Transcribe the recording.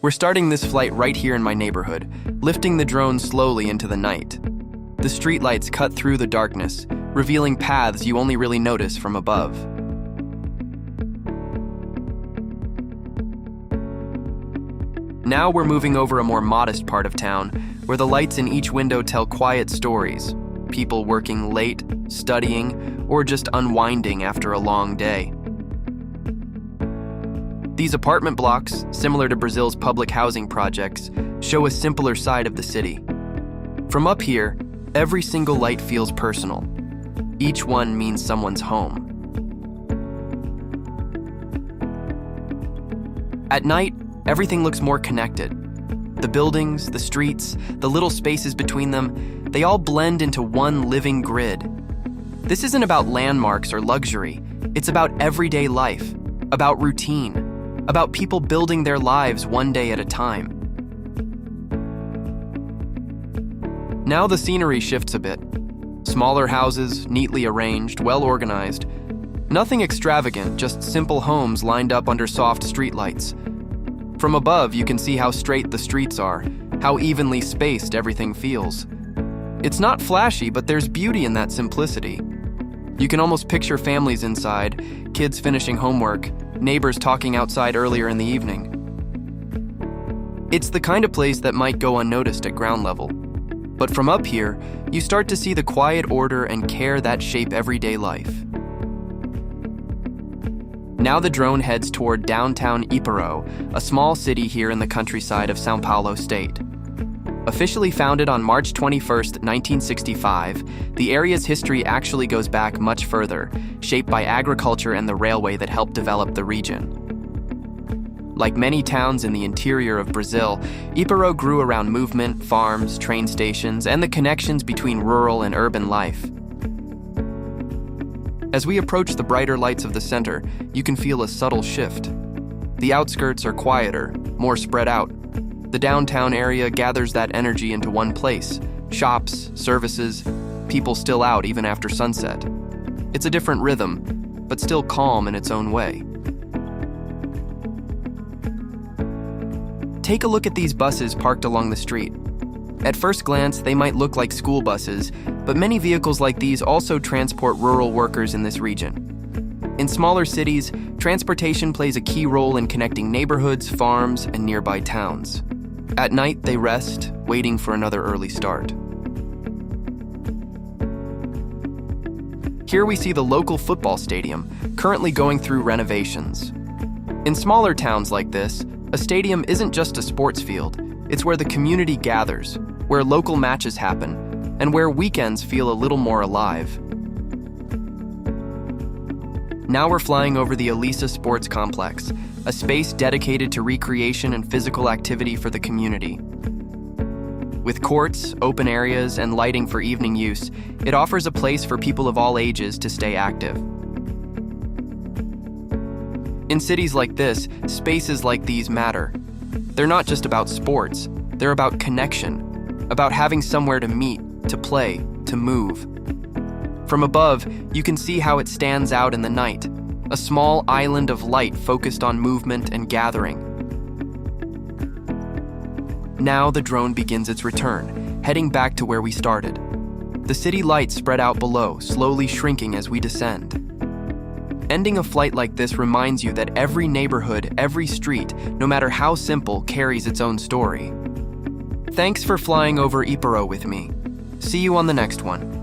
We're starting this flight right here in my neighborhood, lifting the drone slowly into the night. The streetlights cut through the darkness, revealing paths you only really notice from above. Now we're moving over a more modest part of town, where the lights in each window tell quiet stories. People working late, studying, or just unwinding after a long day. These apartment blocks, similar to Brazil's public housing projects, show a simpler side of the city. From up here, every single light feels personal. Each one means someone's home. At night, everything looks more connected. The buildings, the streets, the little spaces between them, they all blend into one living grid. This isn't about landmarks or luxury. It's about everyday life, about routine, about people building their lives one day at a time. Now the scenery shifts a bit. Smaller houses, neatly arranged, well organized. Nothing extravagant, just simple homes lined up under soft streetlights. From above, you can see how straight the streets are, how evenly spaced everything feels. It's not flashy, but there's beauty in that simplicity. You can almost picture families inside, kids finishing homework, neighbors talking outside earlier in the evening. It's the kind of place that might go unnoticed at ground level. But from up here, you start to see the quiet order and care that shape everyday life. Now the drone heads toward downtown Ipirô, a small city here in the countryside of São Paulo state. Officially founded on March 21st, 1965, the area's history actually goes back much further, shaped by agriculture and the railway that helped develop the region. Like many towns in the interior of Brazil, Ipirô grew around movement, farms, train stations, and the connections between rural and urban life. As we approach the brighter lights of the center, you can feel a subtle shift. The outskirts are quieter, more spread out. The downtown area gathers that energy into one place. Shops, services, people still out even after sunset. It's a different rhythm, but still calm in its own way. Take a look at these buses parked along the street. At first glance, they might look like school buses, but many vehicles like these also transport rural workers in this region. In smaller cities, transportation plays a key role in connecting neighborhoods, farms, and nearby towns. At night, they rest, waiting for another early start. Here we see the local football stadium, currently going through renovations. In smaller towns like this, a stadium isn't just a sports field, it's where the community gathers, where local matches happen, and where weekends feel a little more alive. Now we're flying over the Elisa Sports Complex, a space dedicated to recreation and physical activity for the community. With courts, open areas, and lighting for evening use, it offers a place for people of all ages to stay active. In cities like this, spaces like these matter. They're not just about sports, they're about connection, about having somewhere to meet, to play, to move. From above, you can see how it stands out in the night, a small island of light focused on movement and gathering. Now the drone begins its return, heading back to where we started. The city lights spread out below, slowly shrinking as we descend. Ending a flight like this reminds you that every neighborhood, every street, no matter how simple, carries its own story. Thanks for flying over Ipirô with me. See you on the next one.